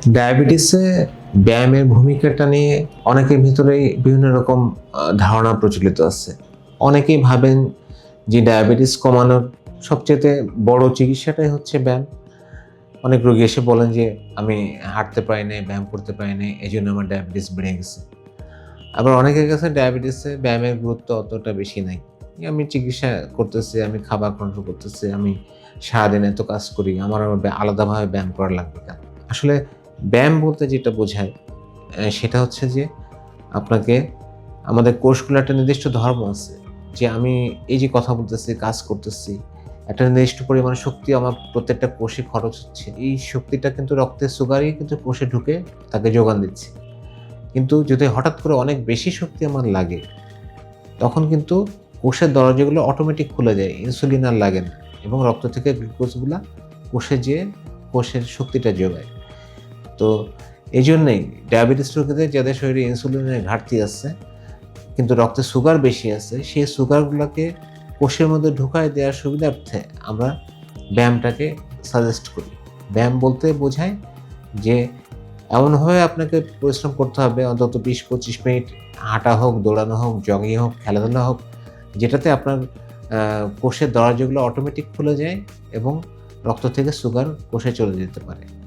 ডায়াবেটিসে ব্যায়ামের ভূমিকাটা নিয়ে অনেকের ভিতরেই বিভিন্ন রকম ধারণা প্রচলিত আছে। অনেকেই ভাবেন যে ডায়াবেটিস কমানোর সবচেয়ে বড় চিকিৎসাটাই হচ্ছে ব্যায়াম। অনেক রোগী এসে বলেন যে, "আমি হাঁটতে পারি নাই, ব্যায়াম করতে পারি নাই, এজন্য আমার ডায়াবেটিস বেড়ে গেছে।" আবার অনেকের কাছে ডায়াবেটিসে ব্যায়ামের গুরুত্ব অতটা বেশি নাই। আমি চিকিৎসা করতেছি, আমি খাবার কন্ট্রোল করতেছি, আমি সারাদিন এত কাজ করি, আমার আবার আলাদাভাবে ব্যায়াম করা লাগবে কেন? আসলে ব্যায়াম বলতে যেটা বোঝায় সেটা হচ্ছে যে আপনাকে আমাদের কোষগুলো একটা নির্দিষ্ট ধর্ম আছে। যে আমি এই যে কথা বলতেছি, কাজ করতেছি, একটা নির্দিষ্ট পরিমাণ শক্তি আমার প্রত্যেকটা কোষে খরচ হচ্ছে। এই শক্তিটা কিন্তু রক্তের সুগারই কিন্তু কোষে ঢুকে তাকে যোগান দিচ্ছে। কিন্তু যদি হঠাৎ করে অনেক বেশি শক্তি আমার লাগে, তখন কিন্তু কোষের দরজাগুলো অটোমেটিক খুলে যায়। ইনসুলিন আর লাগে না এবং রক্ত থেকে গ্লুকোজগুলা কোষে যেয়ে কোষের শক্তিটা যোগায়। তো এইজন্যেই ডায়াবেটিস রোগীদের যাদের শরীরে ইনসুলিনের ঘাটতি আছে, কিন্তু রক্তে সুগার বেশি আছে, সেই সুগারগুলাকে কোষের মধ্যে ঢুকায় দেওয়ার সুবিধার্থে আমরা ব্যায়ামটাকে সাজেস্ট করি। ব্যায়াম বলতে বোঝায় যে এমনভাবে আপনাকে পরিশ্রম করতে হবে অন্তত ২০-২৫ মিনিট হাঁটা হোক, দৌড়ানো হোক, জগিং হোক, খেলাধুলা হোক, যেটাতে আপনার কোষের দরজাগুলো অটোমেটিক খুলে যায় এবং রক্ত থেকে সুগার কোষে চলে যেতে পারে।